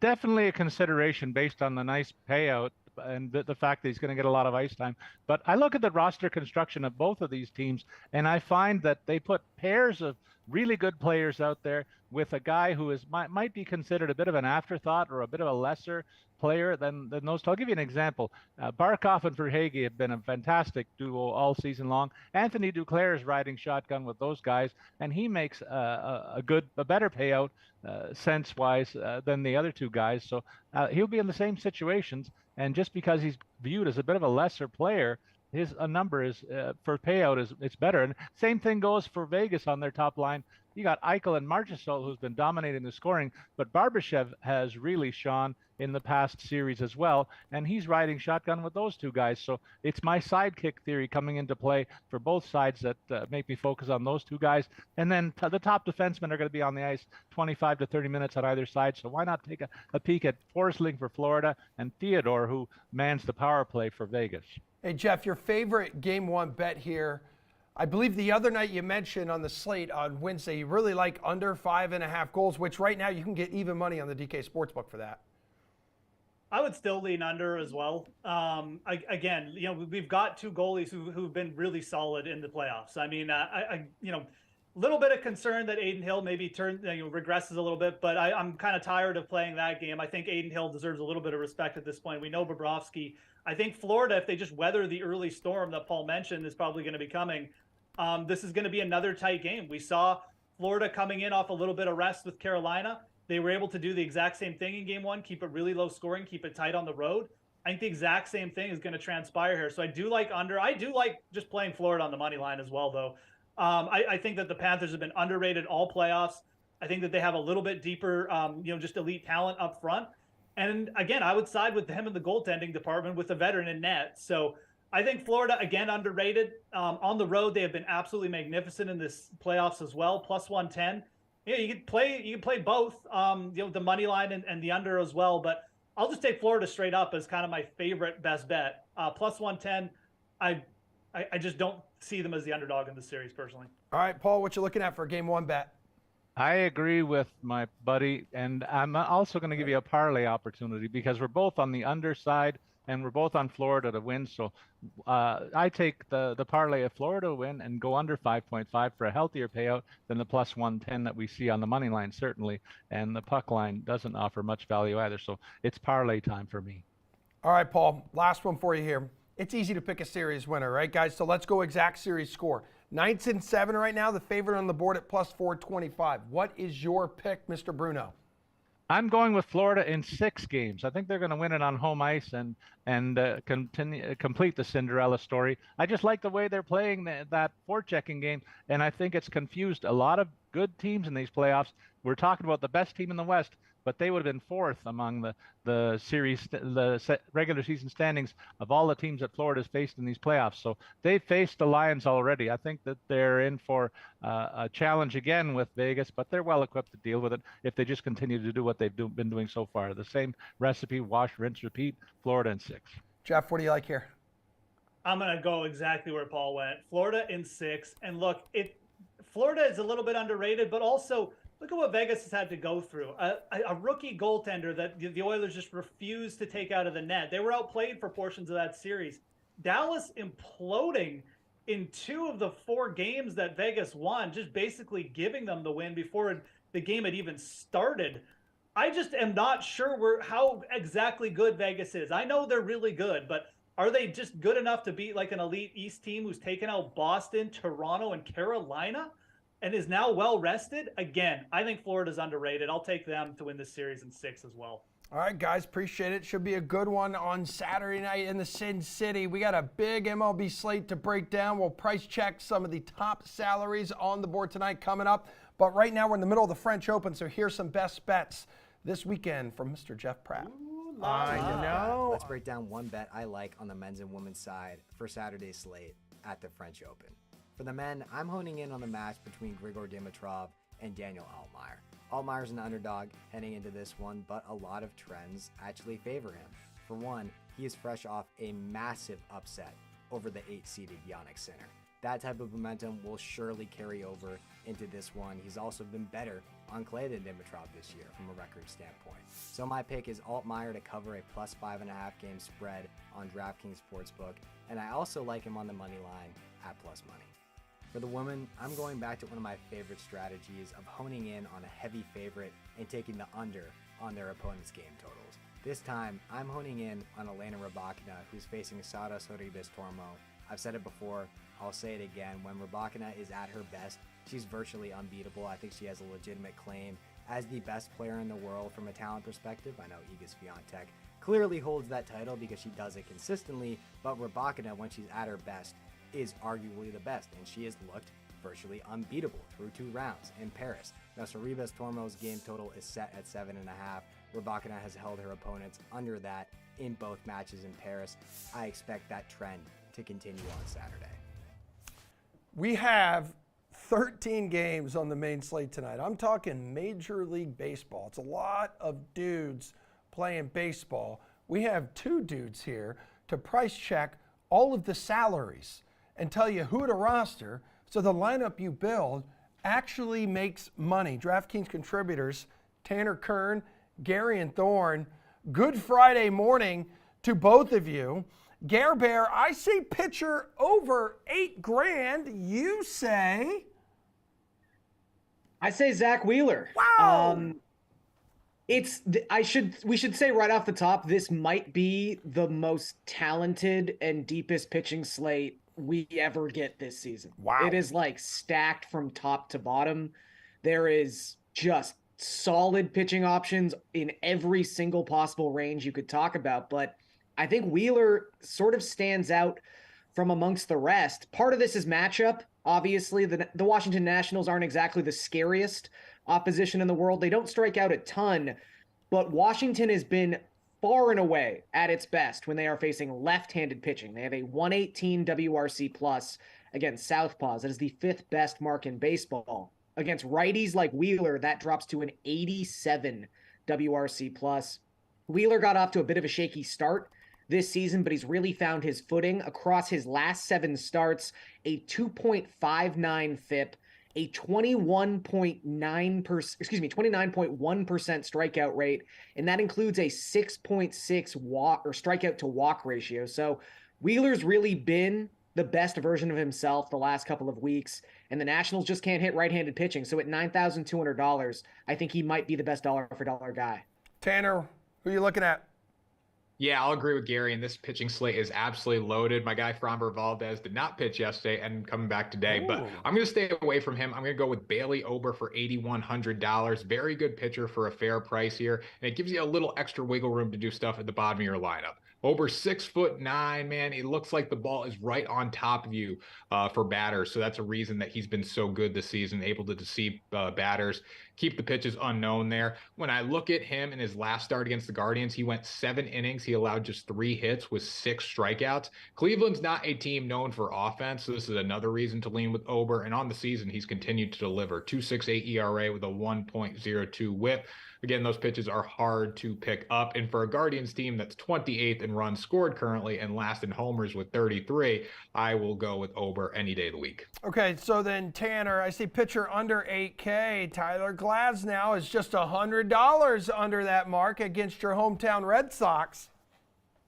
Definitely a consideration based on the nice payout and the fact that he's going to get a lot of ice time. But I look at the roster construction of both of these teams, and I find that they put pairs of really good players out there with a guy who might be considered a bit of an afterthought or a bit of a lesser player than those two. I'll give you an example. Barkov and Verhaeghe have been a fantastic duo all season long. Anthony Duclair is riding shotgun with those guys, and he makes a better payout sense-wise than the other two guys. So he'll be in the same situations, and just because he's viewed as a bit of a lesser player, his number is for payout it's better. And same thing goes for Vegas on their top line. You got Eichel and Marchessault, who's been dominating the scoring, but Barbashev has really shone in the past series as well, and he's riding shotgun with those two guys. So it's my sidekick theory coming into play for both sides that make me focus on those two guys. And then the top defensemen are going to be on the ice 25 to 30 minutes on either side, so why not take a peek at Forsling for Florida and Theodore, who mans the power play for Vegas. Hey, Jeff, your favorite game one bet here. I believe the other night you mentioned on the slate on Wednesday, you really like under 5.5 goals, which right now you can get even money on the DK Sportsbook for that. I would still lean under as well. Again, we've got two goalies who've been really solid in the playoffs. I mean, little bit of concern that Aiden Hill maybe regresses a little bit, but I'm kind of tired of playing that game. I think Aiden Hill deserves a little bit of respect at this point. We know Bobrovsky. I think Florida, if they just weather the early storm that Paul mentioned is probably going to be coming, this is going to be another tight game. We saw Florida coming in off a little bit of rest with Carolina. They were able to do the exact same thing in game one, keep it really low scoring, keep it tight on the road. I think the exact same thing is going to transpire here. So I do like under. I do like just playing Florida on the money line as well, though. I think that the Panthers have been underrated all playoffs. I think that they have a little bit deeper, just elite talent up front. And again, I would side with them in the goaltending department with a veteran in net. So I think Florida, again, underrated. On the road, they have been absolutely magnificent in this playoffs as well. Plus 110. Yeah, you can play both, the money line and the under as well. But I'll just take Florida straight up as kind of my favorite best bet. Plus 110. I just don't see them as the underdog in the series personally. All right, Paul, what you looking at for a game one bet? I agree with my buddy, and I'm also going to give you a parlay opportunity because we're both on the underside and we're both on Florida to win. So I take the parlay of Florida to win and go under 5.5 for a healthier payout than the plus 110 that we see on the money line, certainly. And the puck line doesn't offer much value either. So it's parlay time for me. All right, Paul, last one for you here. It's easy to pick a series winner, right, guys? So let's go exact series score. Knights in 7 right now, the favorite on the board at plus 425. What is your pick, Mr. Bruno? I'm going with Florida in 6 games. I think they're going to win it on home ice and complete the Cinderella story. I just like the way they're playing that forechecking game, and I think it's confused a lot of good teams in these playoffs. We're talking about the best team in the West, but they would have been 4th among the regular season standings of all the teams that Florida's faced in these playoffs. So they've faced the Lions already. I think that they're in for a challenge again with Vegas, but they're well equipped to deal with it if they just continue to do what they've been doing so far. The same recipe, wash, rinse, repeat, Florida in 6. Jeff, what do you like here? I'm going to go exactly where Paul went. Florida in 6. And look, Florida is a little bit underrated, but also look at what Vegas has had to go through. A rookie goaltender that the Oilers just refused to take out of the net. They were outplayed for portions of that series. Dallas imploding in 2 of the 4 games that Vegas won, just basically giving them the win before the game had even started. I just am not sure how exactly good Vegas is. I know they're really good, but are they just good enough to beat like an elite East team who's taken out Boston, Toronto, and Carolina? And is now well rested? Again, I think Florida's underrated. I'll take them to win this series in 6 as well. All right, guys, appreciate it. Should be a good one on Saturday night in the Sin City. We got a big MLB slate to break down. We'll price check some of the top salaries on the board tonight coming up. But right now we're in the middle of the French Open, so here's some best bets this weekend from Mr. Jeff Pratt. I know. Let's break down one bet I like on the men's and women's side for Saturday's slate at the French Open. For the men, I'm honing in on the match between Grigor Dimitrov and Daniel Altmaier. Altmaier's an underdog heading into this one, but a lot of trends actually favor him. For one, he is fresh off a massive upset over the 8-seeded Yannick Sinner. That type of momentum will surely carry over into this one. He's also been better on clay than Dimitrov this year from a record standpoint. So my pick is Altmaier to cover a plus 5.5 game spread on DraftKings Sportsbook, and I also like him on the money line at plus money. For the women, I'm going back to one of my favorite strategies of honing in on a heavy favorite and taking the under on their opponent's game totals. This time, I'm honing in on Elena Rybakina, who's facing Sara Sorribes-Tormo. I've said it before, I'll say it again. When Rybakina is at her best, she's virtually unbeatable. I think she has a legitimate claim as the best player in the world from a talent perspective. I know Iga Swiatek clearly holds that title because she does it consistently, but Rybakina, when she's at her best, is arguably the best, and she has looked virtually unbeatable through 2 rounds in Paris. Now, Sorribes-Tormo's game total is set at 7.5. Rybakina has held her opponents under that in both matches in Paris. I expect that trend to continue on Saturday. We have 13 games on the main slate tonight. I'm talking Major League Baseball. It's a lot of dudes playing baseball. We have 2 dudes here to price check all of the salaries and tell you who to roster so the lineup you build actually makes money. DraftKings contributors Tanner Kern, Gary, and Thorne, good Friday morning to both of you. Gare Bear, I say pitcher over $8,000. You say? I say Zach Wheeler. Wow. We should say right off the top, this might be the most talented and deepest pitching slate we ever get this season. Wow. It is like stacked from top to bottom. There is just solid pitching options in every single possible range you could talk about, but I think Wheeler sort of stands out from amongst the rest. Part of this is matchup. Obviously, the Washington Nationals aren't exactly the scariest opposition in the world. They don't strike out a ton, but Washington has been far and away at its best when they are facing left-handed pitching. They have a 118 WRC plus against southpaws. That is the 5th best mark in baseball. Against righties like Wheeler, that drops to an 87 WRC plus. Wheeler got off to a bit of a shaky start this season, but he's really found his footing across his last 7 starts, a 2.59 FIP, a 29.1% strikeout rate, and that includes a 6.6 walk or strikeout to walk ratio. So Wheeler's really been the best version of himself the last couple of weeks, and the Nationals just can't hit right-handed pitching. So at $9,200, I think he might be the best dollar for dollar guy. Tanner, who are you looking at? Yeah, I'll agree with Gary, and this pitching slate is absolutely loaded. My guy, Framber Valdez, did not pitch yesterday and coming back today, but I'm going to stay away from him. I'm going to go with Bailey Ober for $8,100. Very good pitcher for a fair price here, and it gives you a little extra wiggle room to do stuff at the bottom of your lineup. Ober 6'9", man. It looks like the ball is right on top of you for batters. So that's a reason that he's been so good this season, able to deceive batters, keep the pitches unknown there. When I look at him in his last start against the Guardians, he went 7 innings. He allowed just 3 hits with 6 strikeouts. Cleveland's not a team known for offense, so this is another reason to lean with Ober. And on the season, he's continued to deliver. 2.68 ERA with a 1.02 WHIP. Again, those pitches are hard to pick up. And for a Guardians team that's 28th in runs scored currently and last in homers with 33, I will go with Ober any day of the week. Okay, so then Tanner, I see pitcher under $8K. Tyler Glasnow is just $100 under that mark against your hometown Red Sox.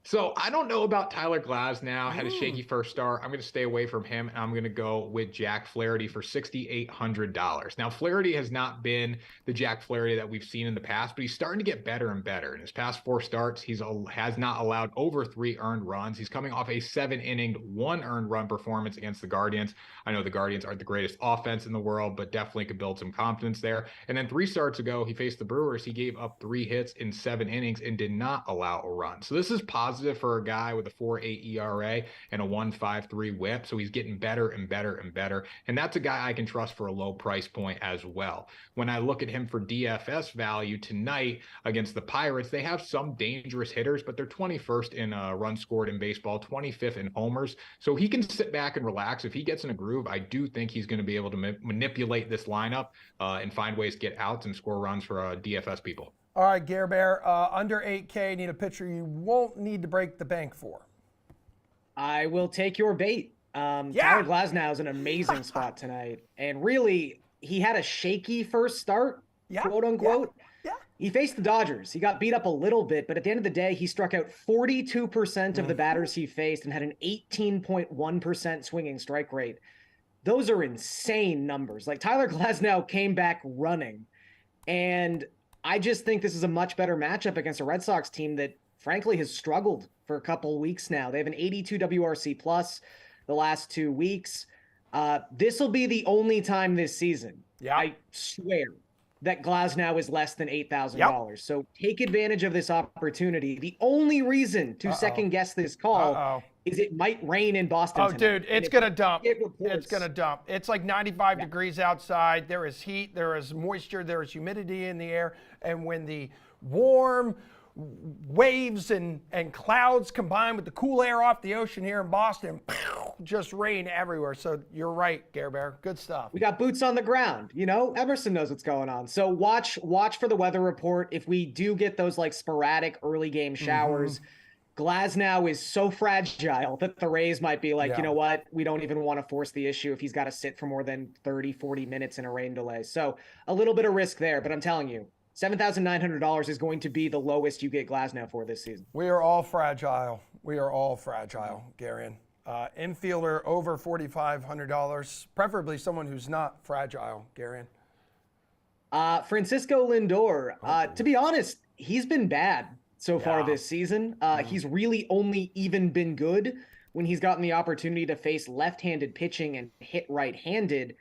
So I don't know about Tyler Glasnow. Had a shaky first start. I'm going to stay away from him, and I'm going to go with Jack Flaherty for $6,800. Now, Flaherty has not been the Jack Flaherty that we've seen in the past, but he's starting to get better and better. In his past 4 starts, has not allowed over 3 earned runs. He's coming off a 7-inning, 1 earned run performance against the Guardians. I know the Guardians aren't the greatest offense in the world, but definitely could build some confidence there. And then 3 starts ago, he faced the Brewers. He gave up 3 hits in 7 innings and did not allow a run. So this is positive for a guy with a 4.8 ERA and a 1.53 WHIP. So he's getting better and better and better. And that's a guy I can trust for a low price point as well. When I look at him for DFS value tonight against the Pirates, they have some dangerous hitters, but they're 21st in runs scored in baseball, 25th in homers. So he can sit back and relax. If he gets in a groove, I do think he's going to be able to manipulate this lineup and find ways to get outs and score runs for DFS people. All right, Gare Bear, under $8K, need a pitcher you won't need to break the bank for. I will take your bait. Tyler Glasnow is an amazing spot tonight. And really, he had a shaky first start, quote unquote. Yeah. He faced the Dodgers. He got beat up a little bit, but at the end of the day, he struck out 42% of the batters he faced and had an 18.1% swinging strike rate. Those are insane numbers. Like, Tyler Glasnow came back running, and I just think this is a much better matchup against a Red Sox team that, frankly, has struggled for a couple of weeks now. They have an 82 WRC plus the last 2 weeks. This will be the only time this season, I swear, that Glasnow is less than $8,000. So take advantage of this opportunity. The only reason to second guess this call is it might rain in Boston tonight. Dude, it's going to dump. It's going to dump. It's like 95 degrees outside. There is heat. There is moisture. There is humidity in the air. And when the warm waves and clouds combine with the cool air off the ocean here in Boston, just rain everywhere. So you're right, Gare Bear. Good stuff. We got boots on the ground. You know, Emerson knows what's going on. So watch for the weather report. If we do get those like sporadic early game showers, Glasnow is so fragile that the Rays might be like, Yeah. you know what? We don't even want to force the issue if he's got to sit for more than 30, 40 minutes in a rain delay. So a little bit of risk there, but I'm telling you, $7,900 is going to be the lowest you get Glasnow for this season. We are all fragile. We are all fragile, Garion. Infielder over $4,500, preferably someone who's not fragile, Garion. Francisco Lindor, to be honest, he's been bad so far this season. He's really only even been good when he's gotten the opportunity to face left-handed pitching and hit right-handed.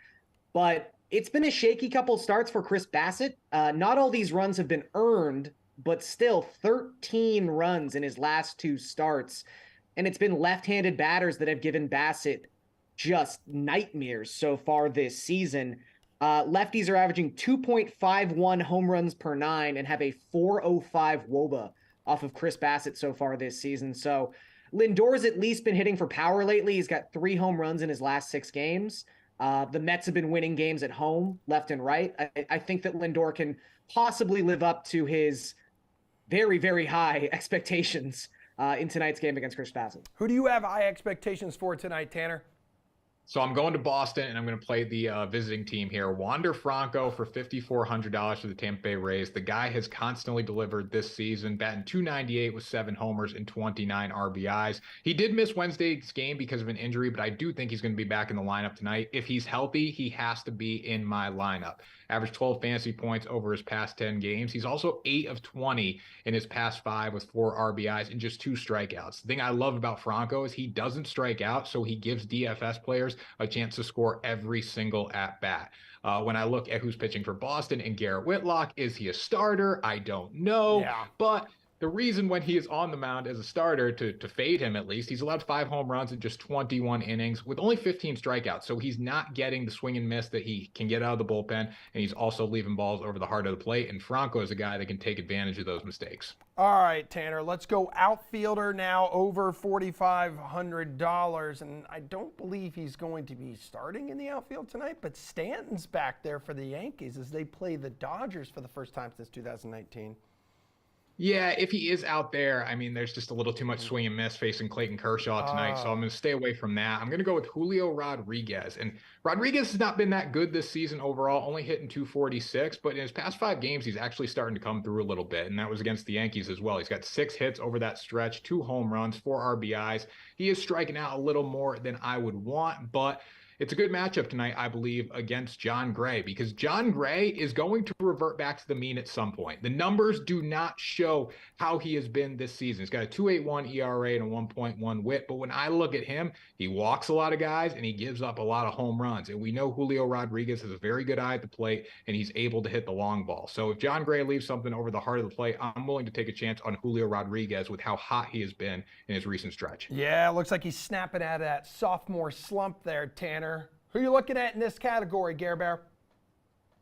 But it's been a shaky couple starts for Chris Bassett. Not all these runs have been earned, but still 13 runs in his last 2 starts. And it's been left-handed batters that have given Bassett just nightmares so far this season. Lefties are averaging 2.51 home runs per 9 and have a 4.05 WOBA off of Chris Bassett so far this season. So Lindor's at least been hitting for power lately. He's got 3 home runs in his last 6 games. The Mets have been winning games at home, left and right. I think that Lindor can possibly live up to his very, very high expectations in tonight's game against Chris Bassett. Who do you have high expectations for tonight, Tanner? So I'm going to Boston, and I'm going to play the visiting team here. Wander Franco for $5,400 for the Tampa Bay Rays. The guy has constantly delivered this season, batting .298 with 7 homers and 29 RBIs. He did miss Wednesday's game because of an injury, but I do think he's going to be back in the lineup tonight. If he's healthy, he has to be in my lineup. Averaged 12 fantasy points over his past 10 games. He's also 8 of 20 in his past 5 with 4 RBIs and just 2 strikeouts. The thing I love about Franco is he doesn't strike out, so he gives DFS players a chance to score every single at bat. When I look at who's pitching for Boston and Garrett Whitlock, is he a starter? I don't know, but the reason when he is on the mound as a starter to fade him, at least, he's allowed 5 home runs in just 21 innings with only 15 strikeouts. So he's not getting the swing and miss that he can get out of the bullpen. And he's also leaving balls over the heart of the plate. And Franco is a guy that can take advantage of those mistakes. All right, Tanner, let's go outfielder now, over $4,500. And I don't believe he's going to be starting in the outfield tonight, but Stanton's back there for the Yankees as they play the Dodgers for the first time since 2019. Yeah, if he is out there, I mean, there's just a little too much swing and miss facing Clayton Kershaw tonight, so I'm going to stay away from that. I'm going to go with Julio Rodriguez. And Rodriguez has not been that good this season overall, only hitting .246, but in his past 5 games, he's actually starting to come through a little bit, and that was against the Yankees as well. He's got 6 hits over that stretch, 2 home runs, 4 RBIs. He is striking out a little more than I would want, but it's a good matchup tonight, I believe, against John Gray, because John Gray is going to revert back to the mean at some point. The numbers do not show how he has been this season. He's got a 2.81 ERA and a 1.1 WHIP, but when I look at him, he walks a lot of guys and he gives up a lot of home runs. And we know Julio Rodriguez has a very good eye at the plate and he's able to hit the long ball. So if John Gray leaves something over the heart of the plate, I'm willing to take a chance on Julio Rodriguez with how hot he has been in his recent stretch. Yeah, looks like he's snapping out of that sophomore slump there, Tanner. Who are you looking at in this category, Gare Bear?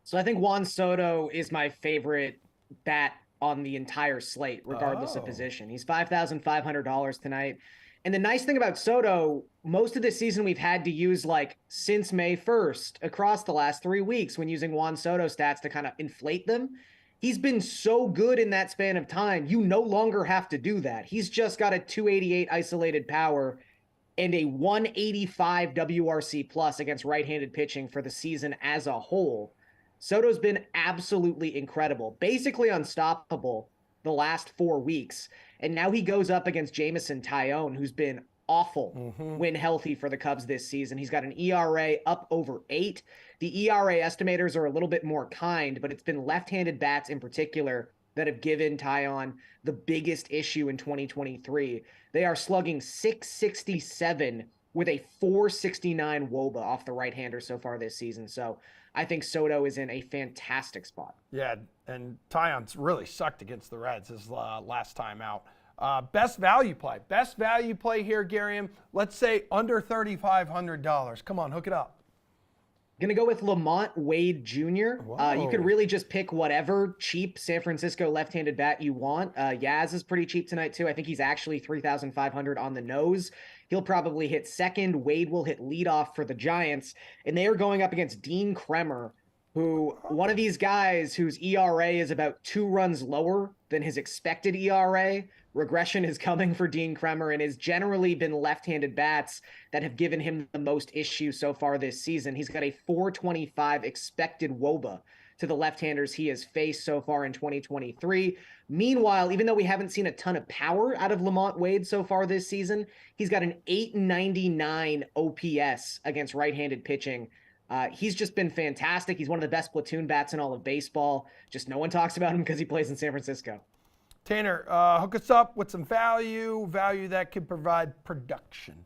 So I think Juan Soto is my favorite bat on the entire slate, regardless of position. He's $5,500 tonight. And the nice thing about Soto, most of this season we've had to use since May 1st across the last 3 weeks when using Juan Soto stats to kind of inflate them. He's been so good in that span of time, you no longer have to do that. He's just got a 288 isolated power and a 185 WRC plus against right-handed pitching for the season as a whole. Soto's been absolutely incredible, basically unstoppable the last 4 weeks. And now he goes up against Jameson Taillon, who's been awful when healthy for the Cubs this season. He's got an ERA up over 8. The ERA estimators are a little bit more kind, but it's been left-handed bats in particular that have given Taillon the biggest issue in 2023. They are slugging .667 with a .469 WOBA off the right-hander so far this season. So I think Soto is in a fantastic spot. Yeah, and Taillon's really sucked against the Reds his last time out. Best value play. Best value play here, Garion. Let's say under $3,500. Come on, hook it up. Going to go with Lamont Wade Jr. You could really just pick whatever cheap San Francisco left-handed bat you want. Yaz is pretty cheap tonight, too. I think he's actually $3,500 on the nose. He'll probably hit second. Wade will hit leadoff for the Giants. And they are going up against Dean Kremer, who one of these guys whose ERA is about 2 runs lower than his expected ERA, regression is coming for Dean Kremer, and it's generally been left-handed bats that have given him the most issues so far this season. He's got a 425 expected WOBA to the left-handers he has faced so far in 2023. Meanwhile, even though we haven't seen a ton of power out of Lamont Wade so far this season, he's got an 899 OPS against right-handed pitching. He's just been fantastic. He's one of the best platoon bats in all of baseball. Just no one talks about him because he plays in San Francisco. Tanner, hook us up with some value that could provide production.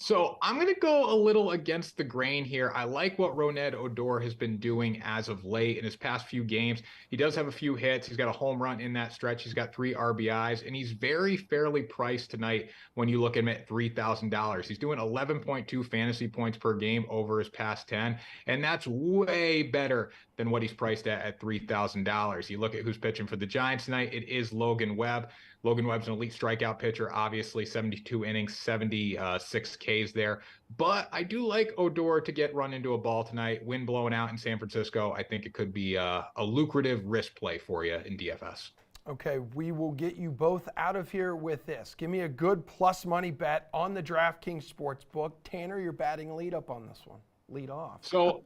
So I'm going to go a little against the grain here. I like what Roned Odor has been doing as of late in his past few games. He does have a few hits. He's got a home run in that stretch. He's got 3 RBIs, and he's very fairly priced tonight when you look at him at $3,000. He's doing 11.2 fantasy points per game over his past 10, and that's way better than what he's priced at $3,000. You look at who's pitching for the Giants tonight, it is Logan Webb. Logan Webb's an elite strikeout pitcher, obviously 72 innings, 76 Ks there. But I do like Odor to get run into a ball tonight. Wind blowing out in San Francisco. I think it could be a lucrative risk play for you in DFS. Okay, we will get you both out of here with this. Give me a good plus money bet on the DraftKings Sportsbook. Tanner, you're batting lead up on this one. Lead off. So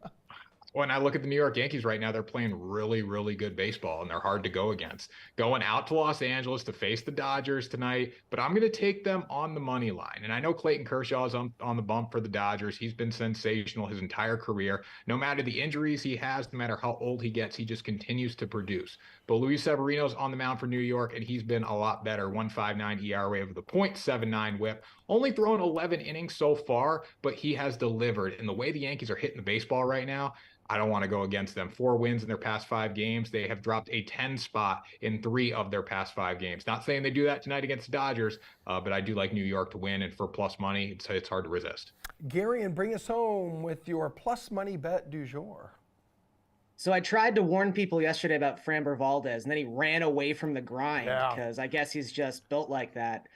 when I look at the New York Yankees right now, they're playing really, really good baseball, and they're hard to go against. Going out to Los Angeles to face the Dodgers tonight, but I'm going to take them on the money line. And I know Clayton Kershaw is on the bump for the Dodgers. He's been sensational his entire career. No matter the injuries he has, no matter how old he gets, he just continues to produce. But Luis Severino's on the mound for New York, and he's been a lot better. 1.59 ERA over the .79 whip. Only thrown 11 innings so far, but he has delivered. And the way the Yankees are hitting the baseball right now, I don't want to go against them. 4 wins in their past 5 games. They have dropped a 10 spot in 3 of their past 5 games. Not saying they do that tonight against the Dodgers, but I do like New York to win, and for plus money, it's hard to resist. Gary, and bring us home with your plus money bet du jour. So I tried to warn people yesterday about Framber Valdez, and then he ran away from the grind because I guess he's just built like that.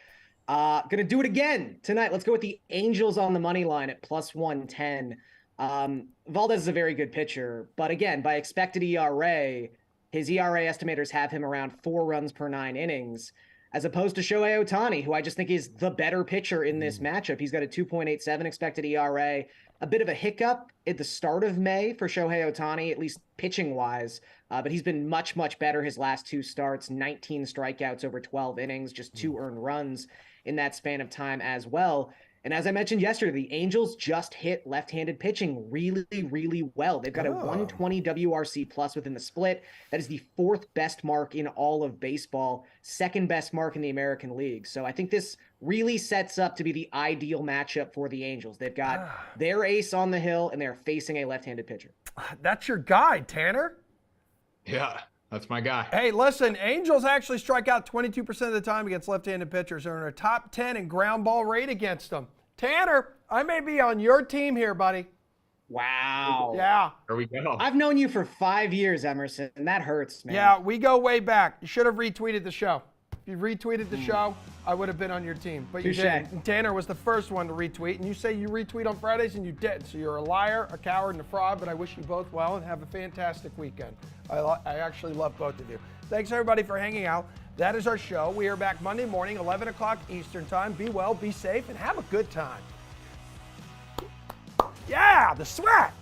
Gonna do it again tonight. Let's go with the Angels on the money line at plus 110. Valdez is a very good pitcher, but again, by expected ERA, his ERA estimators have him around 4 runs per 9 innings, as opposed to Shohei Ohtani, who I just think is the better pitcher in this matchup. He's got a 2.87 expected ERA, a bit of a hiccup at the start of May for Shohei Ohtani, at least pitching-wise, but he's been much, much better his last 2 starts, 19 strikeouts over 12 innings, just 2 earned runs in that span of time as well. And as I mentioned yesterday, the Angels just hit left-handed pitching really, really well. They've got a 120 WRC plus within the split. That is the 4th best mark in all of baseball, 2nd best mark in the American League. So I think this really sets up to be the ideal matchup for the Angels. They've got their ace on the hill, and they're facing a left-handed pitcher. That's your guy, Tanner. Yeah. That's my guy. Hey, listen, Angels actually strike out 22% of the time against left-handed pitchers. They're in a top 10 in ground ball rate against them. Tanner, I may be on your team here, buddy. Wow. Yeah. There we go. I've known you for 5 years, Emerson, and that hurts, man. Yeah, we go way back. You should have retweeted the show. If you retweeted the show, I would have been on your team. But you didn't. And Tanner was the first one to retweet. And you say you retweet on Fridays, and you did. So you're a liar, a coward, and a fraud. But I wish you both well and have a fantastic weekend. I actually love both of you. Thanks, everybody, for hanging out. That is our show. We are back Monday morning, 11 o'clock Eastern Time. Be well, be safe, and have a good time. Yeah, the sweat.